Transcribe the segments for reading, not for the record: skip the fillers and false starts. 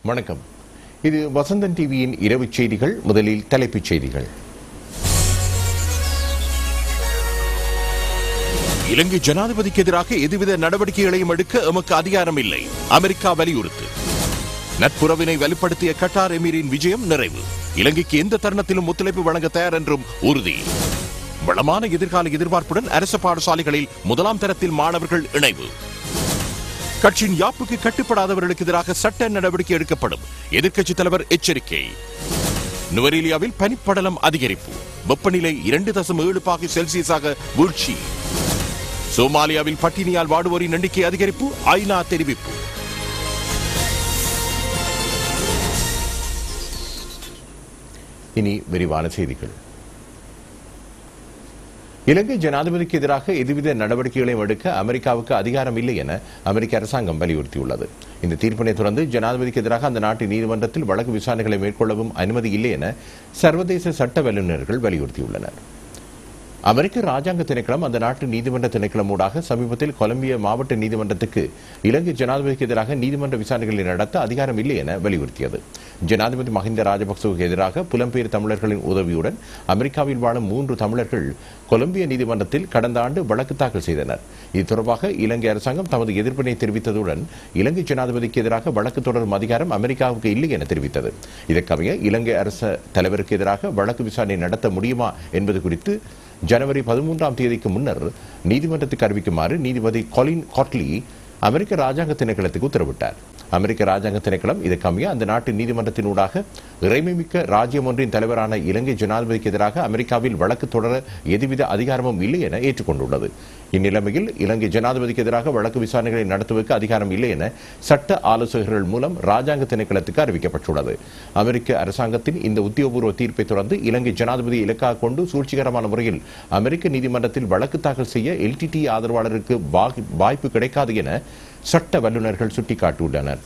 வணக்கம். இது வசந்தன் டிவியின் இரவு செய்திகள். முதலில் தலைப்புச் செய்திகள். இலங்கை ஜனாதிபதிக்கு எதிராக எதுவித நடவடிக்கைகளையும் எடுக்க எமக்கு அதிகாரம் இல்லை, அமெரிக்கா வலியுறுத்து. நட்புறவினை வலுப்படுத்திய கட்டார் எமீரின் விஜயம் நிறைவு. இலங்கைக்கு எந்த தருணத்திலும் ஒத்துழைப்பு வழங்க தயார் என்றும் உறுதி. வளமான எதிர்கால எதிர்பார்ப்புடன் அரசு பாடசாலைகளில் முதலாம் தரத்தில் மாணவர்கள் இணைவு. கட்சியின் யாப்புக்கு கட்டுப்படாதவர்களுக்கு எதிராக சட்ட நடவடிக்கை எடுக்கப்படும், எதிர்க்கட்சித் தலைவர் எச்சரிக்கை. நுவரேலியாவில் பனிப்படலம் அதிகரிப்பு, வெப்பநிலை 2.7°C வீழ்ச்சி. சோமாலியாவில் பட்டினியால் வாடுவோரின் எண்ணிக்கை அதிகரிப்பு, ஐநா தெரிவிப்பு. இனி விரிவான செய்திகள். இலங்கை ஜனாதிபதிக்கு எதிராக எதுவித நடவடிக்கைகளையும் எடுக்க அமெரிக்காவுக்கு அதிகாரம் இல்லை என அமெரிக்க அரசாங்கம் வலியுறுத்தியுள்ளது. இந்த தீர்ப்பினை தொடர்ந்து ஜனாதிபதிக்கு எதிராக அந்த நாட்டின் நீதிமன்றத்தில் வழக்கு விசாரணைகளை மேற்கொள்ளவும் அனுமதி இல்லை என சர்வதேச சட்ட வல்லுநர்கள் வலியுறுத்தியுள்ளனர். அமெரிக்க ராஜாங்க திணைக்களம் அந்த நாட்டு நீதிமன்ற திணைக்களம் ஊடாக சமீபத்தில் கொலம்பியா மாவட்ட நீதிமன்றத்துக்கு இலங்கை ஜனாதிபதிக்கு எதிராக நீதிமன்ற விசாரணைகளை நடத்த அதிகாரம் இல்லை என வலியுறுத்தியது. ஜனாதிபதி மஹிந்த ராஜபக்சவுக்கு எதிராக புலம்பெயர் தமிழர்களின் உதவியுடன் அமெரிக்காவில் வாழும் 3 தமிழர்கள் கொலம்பியா நீதிமன்றத்தில் கடந்த ஆண்டு வழக்கு தாக்கல் செய்தனர். இது தொடர்பாக இலங்கை அரசாங்கம் தமது எதிர்ப்பினை தெரிவித்ததுடன் இலங்கை ஜனாதிபதிக்கு எதிராக வழக்கு தொடரும் அதிகாரம் அமெரிக்காவுக்கு இல்லை என தெரிவித்தது. இதற்கமைய இலங்கை அரசு தலைவருக்கு எதிராக வழக்கு விசாரணை நடத்த முடியுமா என்பது குறித்து ஜனவரி 13 முன்னர் நீதிமன்றத்துக்கு அறிவிக்குமாறு நீதிபதி கொலின் காட்லி அமெரிக்க ராஜாங்க திணைக்களத்துக்கு உத்தரவிட்டார். அமெரிக்க ராஜாங்க திணைக்களம் இதற்கமைய அந்த நாட்டு நீதிமன்றத்தினூடாக இறைமைமிக்க ராஜ்யம் ஒன்றின் தலைவரான இலங்கை ஜனாதிபதிக்கு எதிராக அமெரிக்காவில் வழக்கு தொடர எதுவித அதிகாரமும் இல்லை என ஏற்றுக்கொண்டுள்ளது. இந்நிலைமையில் இலங்கை ஜனாதிபதிக்கு எதிராக வழக்கு விசாரணைகளை நடத்துவதற்கு அதிகாரம் இல்லை என சட்ட ஆலோசகர்கள் மூலம் ராஜாங்க திணைக்களத்துக்கு அறிவிக்கப்பட்டுள்ளது. அமெரிக்க அரசாங்கத்தின் இந்த உத்தியோகபூர்வ தீர்ப்பை தொடர்ந்து இலங்கை ஜனாதிபதியை இலக்காக கொண்டு சூழ்ச்சிகரமான முறையில் அமெரிக்க நீதிமன்றத்தில் வழக்கு தாக்கல் செய்ய எல்டிடி ஆதரவாளருக்கு வாய்ப்பு கிடைக்காது என சட்ட வல்லுநர்கள் சுட்டிக்காட்டியுள்ளனர்.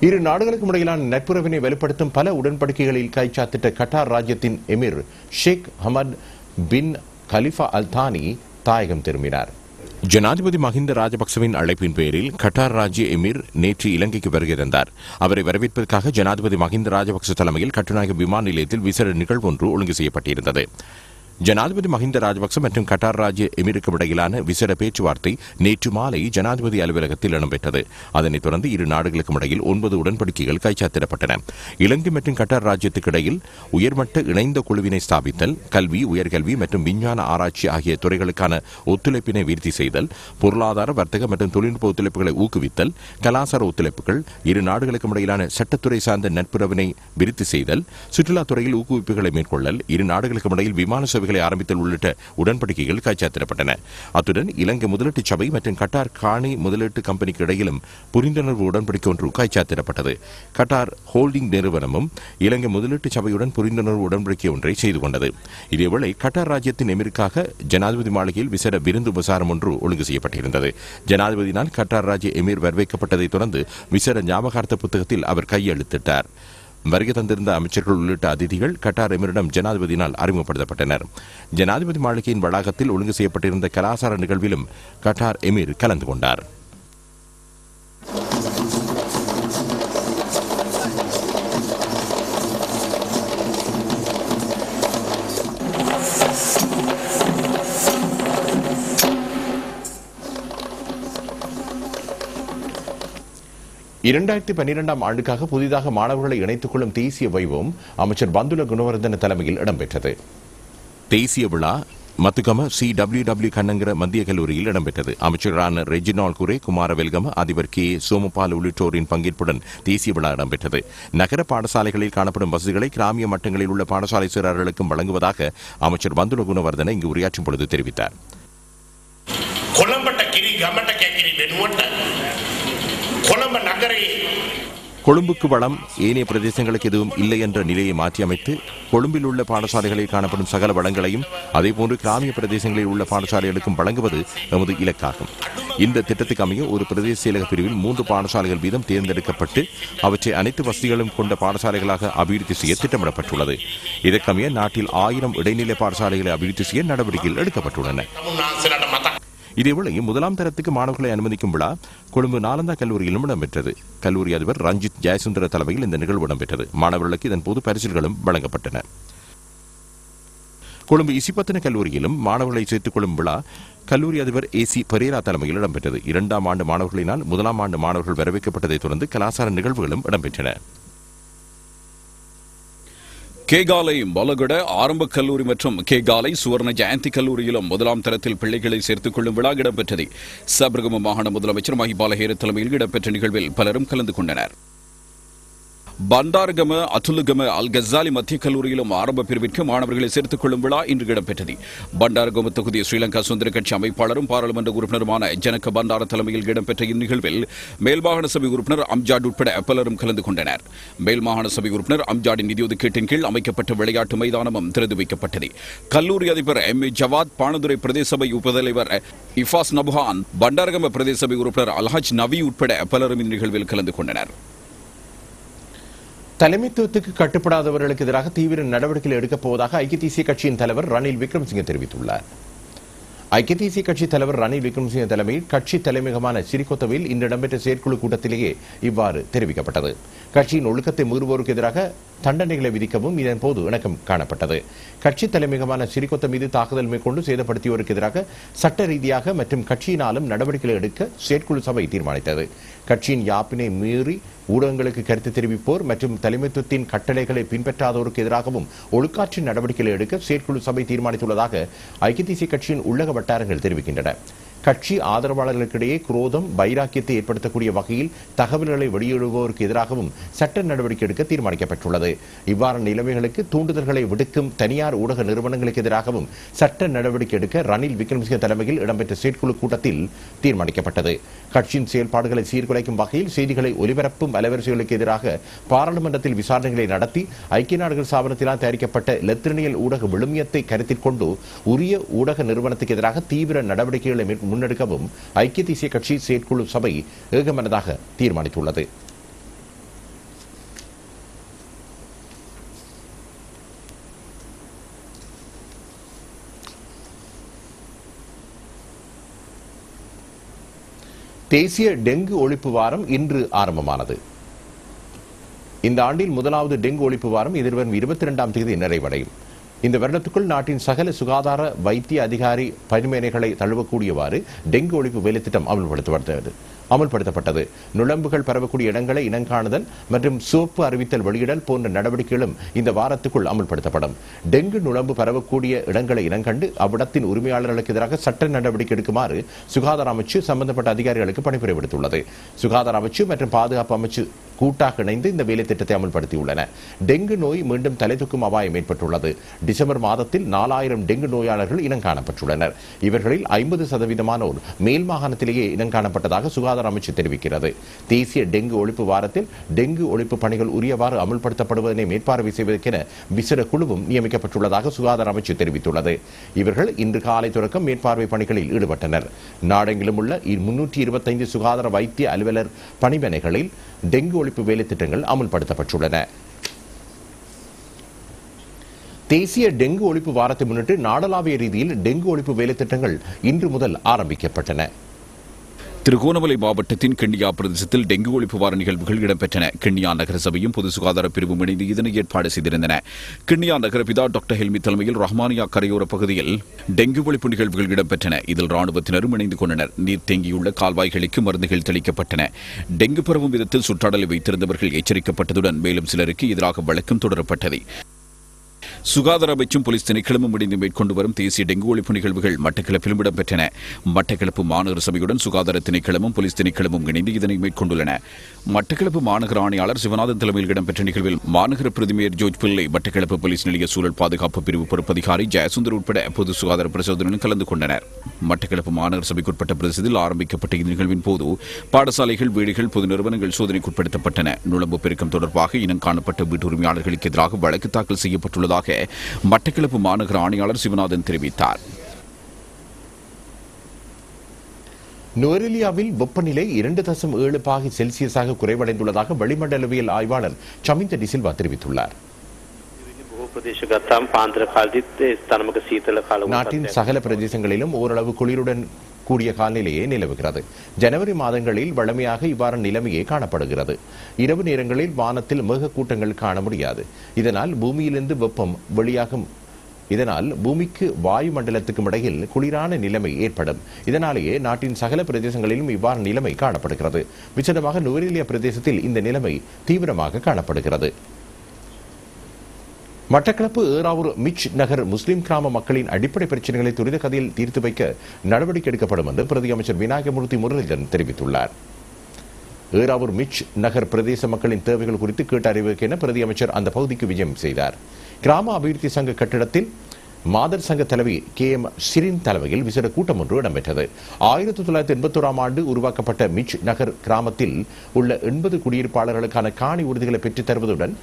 இரு நாடுகளுக்கும் இடையிலான நட்புறவினை வலுப்படுத்தும் பல உடன்படிக்கைகளில் கைச்சாத்திட்ட கட்டார் ராஜ்யத்தின் எமிர் ஷேக் ஹமத் பின் கலிஃபா அல் தானி தாயகம் திரும்பினார். ஜனாதிபதி மஹிந்த ராஜபக்சவின் அழைப்பின் பேரில் கட்டார் ராஜ்ய எமீர் நேற்று இலங்கைக்கு வருகை தந்தார். அவரை வரவேற்பதற்காக ஜனாதிபதி மஹிந்த ராஜபக்ச தலைமையில் கட்டுநாயக்க விமான நிலையத்தில் விசேட நிகழ்வு ஒன்று ஒழுங்கு செய்யப்பட்டிருந்தது. ஜனாதிபதி மஹிந்த ராஜபக்ச மற்றும் கட்டார் ராஜ்ய எமீருக்கு இடையிலான விசேட பேச்சுவார்த்தை நேற்று மாலை ஜனாதிபதி அலுவலகத்தில் இடம்பெற்றது. அதனைத் தொடர்ந்து இரு நாடுகளுக்கும் இடையில் 9 உடன்படிக்கைகள் கைச்சாத்திடப்பட்டன. இலங்கை மற்றும் கட்டார் ராஜ்யத்துக்கு இடையில் உயர்மட்ட இணைந்த குழுவினை ஸ்தாபித்தல், கல்வி, உயர்கல்வி மற்றும் விஞ்ஞான ஆராய்ச்சி ஆகிய துறைகளுக்கான ஒத்துழைப்பினை விருத்தி செய்தல், பொருளாதார, வர்த்தக மற்றும் தொழில்நுட்ப ஒத்துழைப்புகளை ஊக்குவித்தல், கலாச்சார ஒத்துழைப்புகள், இரு நாடுகளுக்கும் இடையிலான சட்டத்துறை சார்ந்த நட்புறவினை விருத்தி செய்தல், சுற்றுலாத்துறையில் ஊக்குவிப்புகளை மேற்கொள்ளல், இரு நாடுகளுக்கும் இடையில் விமான சேவைகளை ஆரம்பித்தல் உள்ளிட்ட உடன்படிக்கைகள் கைச்சாத்திடப்பட்டன. அத்துடன் இலங்கை முதலீட்டு சபை மற்றும் கட்டார் காணி முதலீட்டு கம்பெனிக்கு இடையிலும் புரிந்துணர்வு உடன்படிக்கை ஒன்று கைச்சாத்திடப்பட்டது. கட்டார் ஹோல்டிங் நிறுவனமும் இலங்கை முதலீட்டு சபையுடன் புரிந்துணர்வு உடன்படிக்கை ஒன்றை செய்து கொண்டது. இதேவேளை கட்டார் ராஜ்யத்தின் எமிருக்காக ஜனாதிபதி மாளிகையில் விசேட விருந்து உபசாரம் ஒன்று ஒழுங்கு செய்யப்பட்டிருந்தது. ஜனாதிபதியினால் கட்டார் ராஜ்ய எமீர் வரவேற்கப்பட்டதை தொடர்ந்து விசேட ஞாபகார்த்த புத்தகத்தில் அவர் கையெழுத்திட்டார். வருகை தந்திருந்த அமைச்சர்கள் உள்ளிட்ட அதிதிகள் கட்டார் எமீரிடம் ஜனாதிபதியினால் அறிமுகப்படுத்தப்பட்டனர். ஜனாதிபதி மாளிகையின் வளாகத்தில் ஒழுங்கு செய்யப்பட்டிருந்த கலாசார நிகழ்விலும் கட்டார் எமீர் கலந்து கொண்டார். ஆண்டுக்காக புதிதாக மாணவர்களை இணைத்துக் கொள்ளும் தேசிய வைபவம் அமைச்சர் பந்துல குணவர்தன தலைமையில் இடம்பெற்றது. தேசிய விழா மத்துகம CWW கண்ணங்கிற மத்திய கல்லூரியில் இடம்பெற்றது. அமைச்சர்களான ரெஜினால் குரே, குமார வெல்கம, அதிபர் கே சோமபால் உள்ளிட்டோரின் பங்கேற்புடன் தேசிய விழா இடம்பெற்றது. நகர பாடசாலைகளில் காணப்படும் வசதிகளை கிராமிய மட்டங்களில் உள்ள பாடசாலை சிறார்களுக்கும் வழங்குவதாக அமைச்சர் பந்துல குணவர்தன இங்கு உரையாற்றும் பொழுது தெரிவித்தார். கொழும்புக்கு வளம் ஏனைய பிரதேசங்களுக்கு எதுவும் இல்லை என்ற நிலையை மாற்றியமைத்து கொழும்பில் உள்ள பாடசாலைகளில் காணப்படும் சகல வளங்களையும் அதேபோன்று கிராமிய பிரதேசங்களில் உள்ள பாடசாலைகளுக்கும் வழங்குவது எமது இலக்காகும். இந்த திட்டத்துக்கு அமைய ஒரு பிரதேச செயலக பிரிவில் 3 பாடசாலைகள் வீதம் தேர்ந்தெடுக்கப்பட்டு அவற்றை அனைத்து வசதிகளும் கொண்ட பாடசாலைகளாக அபிவிருத்தி செய்ய திட்டமிடப்பட்டுள்ளது. இதற்கமைய நாட்டில் 1000 இடைநிலை பாடசாலைகளை அபிவிருத்தி செய்ய நடவடிக்கைகள் எடுக்கப்பட்டுள்ளன. இதேவேளை முதலாம் தரத்துக்கு மாணவர்களை அனுமதிக்கும் விழா கொழும்பு நாலந்தா கல்லூரியிலும் இடம்பெற்றது. கல்லூரி அதிபர் ரஞ்சித் ஜெயசுந்தர தலைமையில் இந்த நிகழ்வு இடம்பெற்றது. மாணவர்களுக்கு இதன் போது பரிசில்களும் வழங்கப்பட்டன. கொழும்பு இசிபத்தின கல்லூரியிலும் மாணவர்களை சேர்த்துக் கொள்ளும் விழா கல்லூரி அதிபர் ஏசி பரேரா தலைமையில் இடம்பெற்றது. 2ஆம் ஆண்டு மாணவர்களினால் 1ஆம் ஆண்டு மாணவர்கள் வரவேற்கப்பட்டதைத் தொடர்ந்து கலாசார நிகழ்வுகளும் இடம்பெற்றன. கேகாலை மலகட ஆரம்ப கல்லூரி மற்றும் கேகாலை சுவர்ண ஜெயந்தி கல்லூரியிலும் 1ஆம் தரத்தில் பிள்ளைகளை சேர்த்துக் கொள்ளும் விழா இடம்பெற்றது. சபரகம மாகாண முதலமைச்சர் மஹிபால ஹேர தலைமையில் இடம்பெற்ற நிகழ்வில் பலரும் கலந்து கொண்டனர். பண்டாரகம அதுலுகம அல் கசாலி மத்திய கல்லூரியிலும் ஆரம்ப பிரிவிற்கு மாணவர்களை சேர்த்துக் கொள்ளும் விழா இன்று இடம்பெற்றது. பண்டாரகம தொகுதி ஸ்ரீலங்கா சுதந்திர கட்சி அமைப்பாளரும் பாராளுமன்ற உறுப்பினருமான ஜனக பண்டார தலைமையில் இடம்பெற்ற இந்நிகழ்வில் மேல் மாகாண சபை உறுப்பினர் அம்ஜாட் உட்பட பலரும் கலந்து கொண்டனர். மேல் மாகாண சபை உறுப்பினர் அம்ஜாடின் நிதி ஒதுக்கீட்டின் கீழ் அமைக்கப்பட்ட விளையாட்டு மைதானமும் திறந்து வைக்கப்பட்டது. கல்லூரி அதிபர் எம் ஜவாத், பாணதுரை பிரதேச சபை உபதலைவர் இஃபாஸ் நபுஹான், பண்டாரகம பிரதேச சபை உறுப்பினர் அல்ஹாஜ் நவி உட்பட பலரும் இந்நிகழ்வில் கலந்து கொண்டனர். தலைமைத்துவத்துக்கு கட்டுப்படாதவர்களுக்கு எதிராக தீவிர நடவடிக்கைகள் எடுக்கப் போவதாக ஐக்கிய தேசிய கட்சியின் தலைவர் ரணில் விக்ரமசிங்கே தெரிவித்துள்ளார். ஐக்கிய தேசிய கட்சி தலைவர் ரணில் விக்ரமசிங்கே தலைமையில் கட்சி தலைமையகமான சிறிகொத்தவில் இன்று இடம்பெற்ற செயற்குழு கூட்டத்திலேயே இவ்வாறு தெரிவிக்கப்பட்டது. கட்சியின் ஒழுக்கத்தை மீறுவோருக்கு எதிராக தண்டனைகளை விதிக்கவும் இதன் போது இணக்கம் காணப்பட்டது. கட்சி தலைமையகமான சிறிகொத்த மீது தாக்குதல் மேற்கொண்டு சேதப்படுத்தியோருக்கு எதிராக சட்ட ரீதியாக மற்றும் கட்சியினாலும் நடவடிக்கைகளை எடுக்க செயற்குழு சபை தீர்மானித்தது. கட்சியின் யாப்பினை மீறி ஊடகங்களுக்கு கருத்து தெரிவிப்போர் மற்றும் தலைமைத்துவத்தின் கட்டளைகளை பின்பற்றாதோருக்கு எதிராகவும் ஒழுக்காற்று நடவடிக்கைகளை எடுக்க செயற்குழு சபை தீர்மானித்துள்ளதாக ஐக்கிய தேசிய கட்சியின் உள்ளக வட்டாரங்கள் தெரிவிக்கின்றன. கட்சி ஆதரவாளர்களுக்கிடையே குரோதம், வைராக்கியத்தை ஏற்படுத்தக்கூடிய வகையில் தகவல்களை வெளியிடுவோருக்கு எதிராகவும் சட்ட நடவடிக்கை எடுக்க தீர்மானிக்கப்பட்டுள்ளது. இவ்வாறான நிலைமைகளுக்கு தூண்டுதல்களை விடுக்கும் தனியார் ஊடக நிறுவனங்களுக்கு எதிராகவும் சட்ட நடவடிக்கை எடுக்க ரணில் விக்ரமசிங்கே தலைமையில் இடம்பெற்ற செயற்குழு கூட்டத்தில் தீர்மானிக்கப்பட்டது. கட்சியின் செயல்பாடுகளை சீர்குலைக்கும் வகையில் செய்திகளை ஒலிபரப்பும் அலைவரிசைகளுக்கு எதிராக பாராளுமன்றத்தில் விசாரணைகளை நடத்தி ஐக்கிய நாடுகள் ஸ்தாபனத்தினால் தயாரிக்கப்பட்ட இலத்திரனியல் ஊடக விழுமியத்தை கருத்தில் கொண்டு உரிய ஊடக நிறுவனத்துக்கு எதிராக தீவிர நடவடிக்கைகளை முன்னெடுக்கவும் ஐக்கிய தேசிய கட்சி செயற்குழு சபை ஏகமனதாக தீர்மானித்துள்ளது. தேசிய டெங்கு ஒழிப்பு வாரம் இன்று ஆரம்பமானது. இந்த ஆண்டில் முதலாவது டெங்கு ஒழிப்பு வாரம் எதிர்வரும் 22ஆம் தேதி நிறைவடையும். இந்த வருடத்துக்குள் நாட்டின் சகல சுகாதார வைத்திய அதிகாரி பணிமனைகளை தழுவக்கூடியவாறு டெங்கு ஒழிப்பு வேலைத்திட்டம் அமல்படுத்தப்பட்டது. நுளம்புகள் பரவக்கூடிய இடங்களை இனங்காணுதல் மற்றும் சோப்பு அறிவித்தல் வெளியிடல் போன்ற நடவடிக்கைகளும் இந்த வாரத்துக்குள் அமல்படுத்தப்படும். டெங்கு நுளம்பு பரவக்கூடிய இடங்களை இனங்கண்டு அவ்விடத்தின் உரிமையாளர்களுக்கு எதிராக சட்ட நடவடிக்கை எடுக்குமாறு சுகாதார அமைச்சு சம்பந்தப்பட்ட அதிகாரிகளுக்கு பணிப்புரை விடுத்துள்ளது. சுகாதார அமைச்சு மற்றும் பாதுகாப்பு அமைச்சு கூட்டாக இணைந்து இந்த வேலை திட்டத்தை அமல்படுத்தியுள்ளன. டெங்கு நோய் மீண்டும் தலைதூக்கும் அபாயம் ஏற்பட்டுள்ளது. டிசம்பர் மாதத்தில் 4000 டெங்கு நோயாளர்கள் இனங்காணப்பட்டுள்ளனர். இவர்களில் 50% மேல் மாகாணத்திலேயே இனங்காணப்பட்டதாக சுகாதார அமைச்சு தெரிவிக்கிறது. தேசிய டெங்கு ஒழிப்பு வாரத்தில் டெங்கு ஒழிப்பு பணிகள் உரியவாறு அமல்படுத்தப்படுவதனை மேற்பார்வை செய்வதற்கென விசேட குழுவும் நியமிக்கப்பட்டுள்ளதாக சுகாதார அமைச்சு தெரிவித்துள்ளது. இவர்கள் இன்று காலை தொடக்கம் மேற்பார்வை பணிகளில் ஈடுபட்டனர். நாடெங்கிலும் உள்ள 325 சுகாதார வைத்திய அலுவலர் பணிமனைகளில் டெங்கு ஒழிப்பு வேலை திட்டங்கள் அமல்படுத்தப்பட்டுள்ளன. தேசிய டெங்கு ஒழிப்பு வாரத்தை முன்னிட்டு நாடளாவிய ரீதியில் டெங்கு ஒழிப்பு வேலை திட்டங்கள் இன்று முதல் ஆரம்பிக்கப்பட்டன. திருகோணமலை மாவட்டத்தின் கிண்ணியா பிரதேசத்தில் டெங்கு ஒழிப்பு வார நிகழ்வுகள் இடம்பெற்றன. கிண்ணியா நகர சபையும் பொது சுகாதார பிரிவும் இணைந்து இதனை ஏற்பாடு செய்திருந்தன. கிண்ணியா நகர பிதா டாக்டர் ஹெல்மி தலைமையில் ரஹ்மானியா கரையோர பகுதியில் டெங்கு ஒழிப்பு நிகழ்வுகள் இடம்பெற்றன. இதில் ராணுவத்தினரும் இணைந்து கொண்டனர். நீர் தேங்கியுள்ள கால்வாய்களுக்கு மருந்துகள் தெளிக்கப்பட்டன. டெங்கு பரவும் விதத்தில் சுற்றாடலை வைத்திருந்தவர்கள் எச்சரிக்கப்பட்டதுடன் மேலும் சிலருக்கு எதிராக வழக்கும் தொடரப்பட்டது. சுகாதார அமைச்சும் போலீஸ் திணைக்களமும் இணைந்து மேற்கொண்டு வரும் தேசிய டெங்கு ஒழிப்பு நிகழ்வுகள் மட்டக்களப்பிலும் இடம்பெற்றன. மட்டக்களப்பு மாநகர சபையுடன் சுகாதார திணைக்களமும் போலீஸ் திணைக்களமும் இணைந்து இதனை மேற்கொண்டுள்ளன. மட்டக்களப்பு மாநகர ஆணையாளர் சிவநாதன் தலைமையில் இடம்பெற்ற நிகழ்வில் மாநகர பிரதிமேயர் ஜோர்ஜ் பிள்ளை, மட்டக்களப்பு போலீஸ் நிலைய சூழல் பாதுகாப்பு பிரிவு பொறுப்பதிகாரி ஜெயசுந்தர் உட்பட பொது சுகாதார பரிசோதனையில் கலந்து கொண்டனர். மட்டக்களப்பு மாநகர சபைக்குட்பட்ட பிரதேசத்தில் ஆரம்பிக்கப்பட்ட இந்த நிகழ்வின் போது பாடசாலைகள், வீடுகள், பொது நிறுவனங்கள் சோதனைக்குட்படுத்தப்பட்டன. நுழம்பு பெருக்கம் தொடர்பாக இனம் காணப்பட்ட வீட்டு உரிமையாளர்களுக்கு எதிராக வழக்கு தாக்கல் செய்யப்பட்டுள்ளதாக மட்டக்களப்பு மாநகர ஆணையாளர் சிவநாதன் தெரிவித்தார். நுவரெலியாவில் வெப்பநிலை 2.7 பாகை செல்சியஸாக குறைவடைந்துள்ளதாக வளிமண்டலவியல் ஆய்வாளர் சமிந்த டிசில்வா தெரிவித்துள்ளார். நாட்டின் சகல பிரதேசங்களிலும் ஓரளவு குளிருடன் கூடிய காலநிலையே நிலவுகிறது. ஜனவரி மாதங்களில் வழமையாக இவ்வாறு நிலைமையே காணப்படுகிறது. இரவு நேரங்களில் வானத்தில் மேகக்கூட்டங்கள் காண முடியாது. இதனால் பூமியிலிருந்து வெப்பம் வெளியாகும். இதனால் பூமிக்கு வாயு மண்டலத்துக்கும் இடையில் குளிரான நிலைமை ஏற்படும். இதனாலேயே நாட்டின் சகல பிரதேசங்களிலும் இவ்வாறு நிலைமை காணப்படுகிறது. விசேடமாக நுவரெலியா பிரதேசத்தில் இந்த நிலைமை தீவிரமாக காணப்படுகிறது. மட்டக்களப்பு ஏறாவூர் மிச் நகர் முஸ்லிம் கிராம மக்களின் அடிப்படை பிரச்சனைகளை துரித கதையில் தீர்த்து வைக்க நடவடிக்கை எடுக்கப்படும் என்று பிரதி அமைச்சர் விநாயகமூர்த்தி முரளிதரன் தெரிவித்துள்ளார். ஏறாவூர் மிச் நகர் பிரதேச மக்களின் தேவைகள் குறித்து கேட்டறிவுக்கு என பிரதி அமைச்சர் அந்த பகுதிக்கு விஜயம் செய்தார். கிராம அபிவிருத்தி சங்க கட்டிடத்தில் மாதர் சங்க தலைவி KM சிரின் தலைமையில் விசேட கூட்டம் ஒன்று இடம்பெற்றது. 1981 ஆண்டு உருவாக்கப்பட்ட மிச் நகர் கிராமத்தில் உள்ள 80 குடியிருப்பாளர்களுக்கான காணி உறுதிகளை பெற்றுத் தருவதுடன்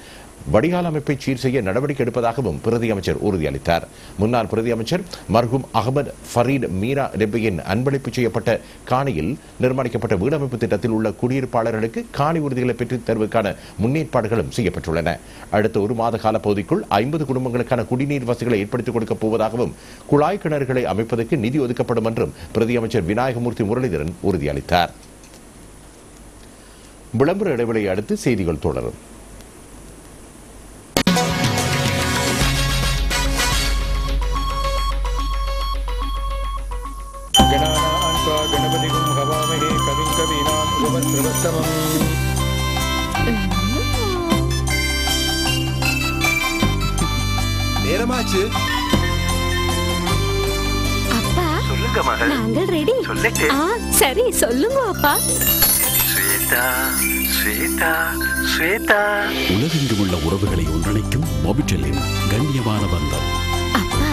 வடிகால் அமைப்பை சீர் செய்ய நடவடிக்கை எடுப்பதாகவும் பிரதி அமைச்சர் உறுதியளித்தார். முன்னாள் பிரதி அமைச்சர் மர்ஹூம் அகமது ஃபரீத் மீரா ரெப்பியின் அன்பளிப்பு செய்யப்பட்ட காணியில் நிர்மாணிக்கப்பட்ட வீடமைப்பு திட்டத்தில் உள்ள குடியிருப்பாளர்களுக்கு காணி உறுதிகளை பெற்றுத் தருவதற்கான முன்னேற்பாடுகளும் செய்யப்பட்டுள்ளன. அடுத்த ஒரு மாத கால பகுதிக்குள் 50 குடும்பங்களுக்கான குடிநீர் வசதிகளை ஏற்படுத்திக் கொடுக்கப் போவதாகவும் குழாய் கிணறுகளை அமைப்பதற்கு நிதி ஒதுக்கப்படும் என்றும் பிரதி அமைச்சர் விநாயகமூர்த்தி முரளிதரன் உறுதியளித்தார். விளம்பர இடைவெளியை அடுத்து செய்திகள் தொடரும். நேரமாச்சு. அப்பா சொல்லுங்க மகள். நாங்கள் ரெடி. சொல்லுங்க. சரி சொல்லுங்க அப்பா. ஸ்வேதா ஸ்வேதா ஸ்வேதா. உலகெங்கும் உள்ள உறவுகளை ஒன்றிணைக்கும் மொபிட்டலின் கண்ணியமான பந்தம். அப்பா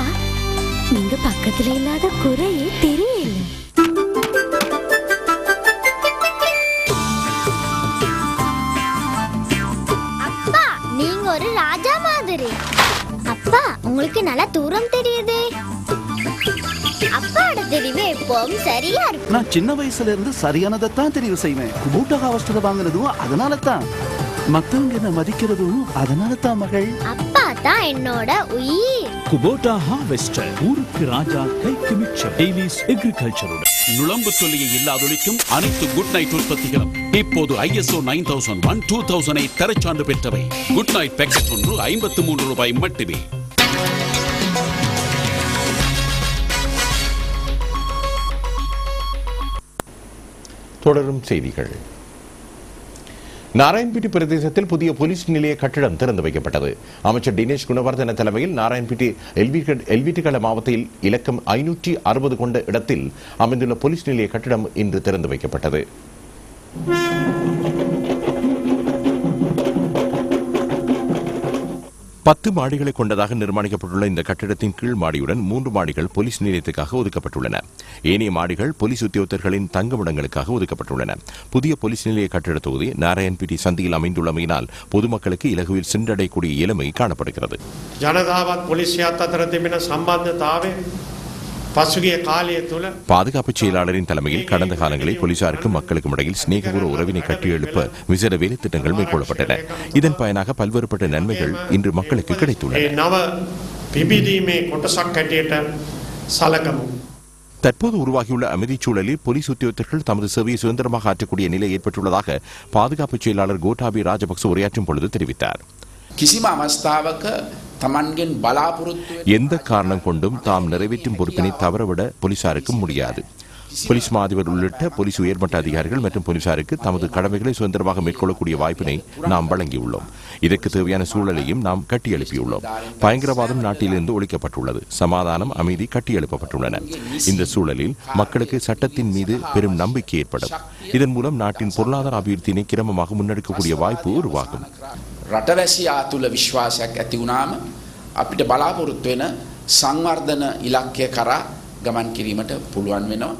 நீங்க பக்கத்துல இல்லாத குறையே தெரியல. அப்பா நீங்க ஒரு ராஜா மாதிரி. அப்பா உங்களுக்கு நல்லா தூரம் தெரியுதே. அப்பாவோட தெரிவு எப்பவும் சரியா இருக்கும். நான் சின்ன வயசுல இருந்து சரியானதைத்தான் தெரிவு செய்வேன். குபூட்டா ஹாவஸ்டர் வாங்கினதும் அதனால தான். மத்தவங்க என்ன மதிக்கிறதும் அதனால தான் மகள். அப்பா தான் என்னோட உயிர். குபோட்டா ஹார்வெஸ்டர், ஊருக்கு ராஜா கைக்கு மிச்சம். டெய்லிஸ் அக்ரிகல்ச்சருடன் நுழம்பு தொல்லியை இல்லாதொழிக்கும் அனைத்து குட் நைட் உற்பத்திகளும் இப்போது ISO 9001 2008 தரச்சான்று பெற்றவை. குட் நைட் பேக்கெட் ஒன்று 53 ரூபாய் மட்டுமே. தொடரும் செய்திகள். நாராயண்பேட்டை பிரதேசத்தில் புதிய போலீஸ் நிலைய கட்டிடம் திறந்து வைக்கப்பட்டது. அமைச்சர் தினேஷ் குணவர்தன தலைமையில் நாராயண்பேட்டை எல்விடிகள மாவட்டத்தில் இலக்கம் 560 கொண்ட இடத்தில் அமைந்துள்ள போலீஸ் நிலைய கட்டிடம் இன்று திறந்து வைக்கப்பட்டது. 10 மாடிகளை கொண்டதாக நிர்மாணிக்கப்பட்டுள்ள இந்த கட்டிடத்தின் கீழ் மாடியுடன் 3 மாடிகள் போலீஸ் நிலையத்துக்காக ஒதுக்கப்பட்டுள்ளன. ஏனைய மாடிகள் போலீஸ் உத்தியோகத்தர்களின் தங்குமிடங்களுக்காக ஒதுக்கப்பட்டுள்ளன. புதிய போலீஸ் நிலைய கட்டிட தொகுதி நாராயண்பேட்டை சந்தியில் அமைந்துள்ளமையினால் பொதுமக்களுக்கு இலகுவில் சென்றடையக்கூடிய இயலுமை காணப்படுகிறது. ජනතාවත් පොලිසියත් අතර තිබෙන සම්බන්ධතාවය පසුගිය කාලය තුළ பாதுகாப்பு செயலாளரின் தலைமையில் கடந்த காலங்களில் போலீசாருக்கும் மக்களுக்கும் இடையில் சிநேகபூர்வ உறவினை கட்டியெழுப்ப விசேட வேலை திட்டங்கள் மேற்கொள்ளப்பட்டன. இதன் பயனாக பல்வேறுபட்ட நன்மைகள் இன்று மக்களுக்கு கிடைத்துள்ளன. නව පිබිදීමේ කොටසක් හැටියට සලකමු. தற்போது உருவாகியுள்ள அமைதி சூழலில் போலீஸ் உத்தியோகத்தர்கள் தமது சேவையை சுதந்திரமாக ஆற்றக்கூடிய நிலை ஏற்பட்டுள்ளதாக பாதுகாப்பு செயலாளர் கோட்டாபி ராஜபக்ச உரையாற்றும் பொழுது தெரிவித்தார். எந்த காரணம் கொண்டும் தாம் நிறைவேற்றும் பொறுப்பினை தவறவிட போலீசாருக்கு முடியாது. போலீஸ் மாதிபர் உள்ளிட்ட போலீஸ் உயர்மட்ட அதிகாரிகள் மற்றும் போலீசாருக்கு தமது கடமைகளை சுதந்திரமாக மேற்கொள்ளக்கூடிய வாய்ப்பினை நாம் வழங்கியுள்ளோம். இதற்கு தேவையான சூழலையும் நாம் கட்டியெழுப்பியுள்ளோம். பயங்கரவாதம் நாட்டிலிருந்து ஒழிக்கப்பட்டுள்ளது. சமாதானம், அமைதி கட்டியெழுப்பப்பட்டுள்ளன. இந்த சூழலில் மக்களுக்கு சட்டத்தின் மீது பெரும் நம்பிக்கை ஏற்படும். இதன் மூலம் நாட்டின் பொருளாதார அபிவிருத்தினை கிரமமாக முன்னெடுக்கக்கூடிய வாய்ப்பு உருவாகும். රටවැසියා තුළ විශ්වාසයක් ඇති වුණාම අපිට බලාපොරොත්තු වෙන සංවර්ධන ඉලක්කය කරා ගමන් කිරීමට පුළුවන් වෙනවා.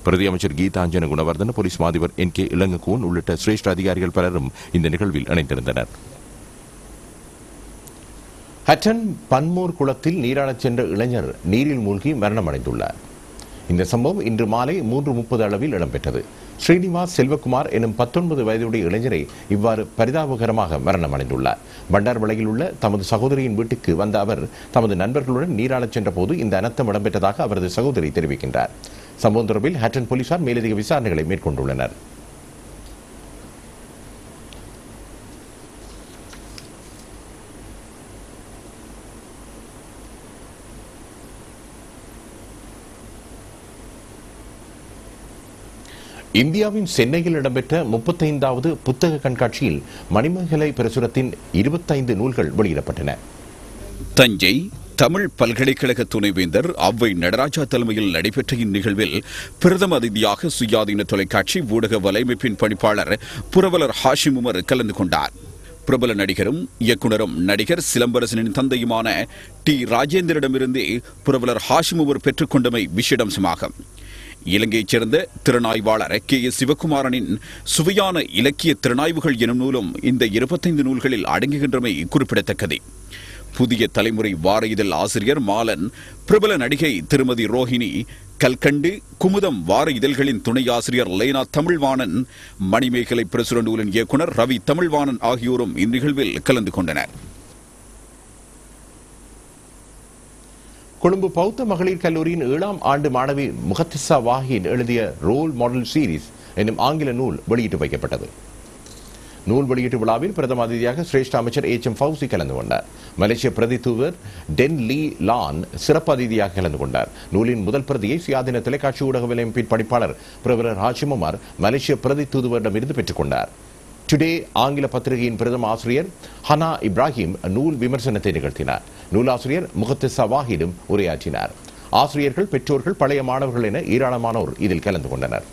பிரதி அமைச்சர் கீதாஞ்சன குணவர்தன, போலீஸ் மாதிபர் NK இளங்கக்கூன் உள்ளிட்ட சிரேஷ்ட அதிகாரிகள் பலரும் இந்த நிகழ்வில் இணைந்திருந்தனர். ஹட்டன் பன்மோர் குளத்தில் நீராடச் சென்ற இளைஞர் நீரில் மூழ்கி மரணமடைந்துள்ளார். இந்த சம்பவம் இன்று மாலை 3:30 அளவில் இடம்பெற்றது. ஸ்ரீனிவாஸ் செல்வகுமார் எனும் 19 வயதுடைய இளைஞரை இவ்வாறு பரிதாபகரமாக மரணமடைந்துள்ளார். பண்டார்வளையில் உள்ள தமது சகோதரியின் வீட்டுக்கு வந்த அவர் தமது நண்பர்களுடன் நீராடச் சென்ற போது இந்த அனர்த்தம் இடம்பெற்றதாக அவரது சகோதரி தெரிவிக்கின்றார். சம்பவம் தொடர்பில் ஹட்டன் போலீசார் மேலதிக விசாரணைகளை மேற்கொண்டுள்ளனர். இந்தியாவின் சென்னையில் இடம்பெற்ற 35வது புத்தக கண்காட்சியில் மணிமேகலை பிரசுரத்தின் 25 நூல்கள் வெளியிடப்பட்டன. தஞ்சை தமிழ் பல்கலைக்கழக துணைவேந்தர் அவ்வை நடராஜா தலைமையில் நடைபெற்ற இந்நிகழ்வில் பிரதம அதிதியாக சுயாதீன தொலைக்காட்சி ஊடக வலையமைப்பின் பணிப்பாளர் புரவலர் ஹாஷிம் உமர் கலந்து கொண்டார். பிரபல நடிகரும் இயக்குனரும் நடிகர் சிலம்பரசனின் தந்தையுமான டி ராஜேந்திரிடமிருந்தே புரவலர் ஹாஷிம் உமர் பெற்றுக்கொண்டமை விஷயம்சமாகும். இலங்கையைச் சேர்ந்த திறனாய்வாளர் KS சிவகுமாரனின் சுவையான இலக்கிய திறனாய்வுகள் எனும் நூலும் இந்த 25 நூல்களில் அடங்குகின்றமை குறிப்பிடத்தக்கது. புதிய தலைமுறை வார இதழ் ஆசிரியர் மாலன், பிரபல நடிகை திருமதி ரோஹிணி, கல்கண்டு குமுதம் வார இதழ்களின் துணை ஆசிரியர் லேனா தமிழ்வாணன், மணிமேகலை பிரசுர நூலின் இயக்குனர் ரவி தமிழ்வாணன் ஆகியோரும் இந்நிகழ்வில் கலந்து கொண்டனர். கொழும்பு பௌத்த மகளிர் கல்லூரியின் 7ஆம் ஆண்டு மாணவி முகத்திசா வாஹின் எழுதிய ரோல் மாடல் சீரீஸ் என்னும் ஆங்கில நூல் வெளியிட்டு வைக்கப்பட்டது. நூல் வெளியீட்டு விழாவில் பிரதம அதிதியாக சிரேஷ்ட அமைச்சர் HM ஃபவுசி கலந்து கொண்டார். மலேசிய பிரதி தூதர் டென் லீ லான் சிறப்பு அதிதியாக கலந்து கொண்டார். நூலின் முதல் பிரதியை சுயாதீன தொலைக்காட்சி ஊடக வலையமைப்பின் பணிப்பாளர் புரவலர் ஹாஷிம் உமர் மலேசிய பிரதி தூதுவரிடமிருந்து பெற்றுக் கொண்டார். டுடே ஆங்கில பத்திரிகையின் பிரதம ஆசிரியர் ஹனா இப்ராஹிம் நூல் விமர்சனத்தை நிகழ்த்தினார். நூலாசிரியர் முகத்திசா வாஹிடும் உரையாற்றினார். ஆசிரியர்கள், பெற்றோர்கள், பழைய மாணவர்கள் என ஏராளமானோர் இதில் கலந்து கொண்டனர்.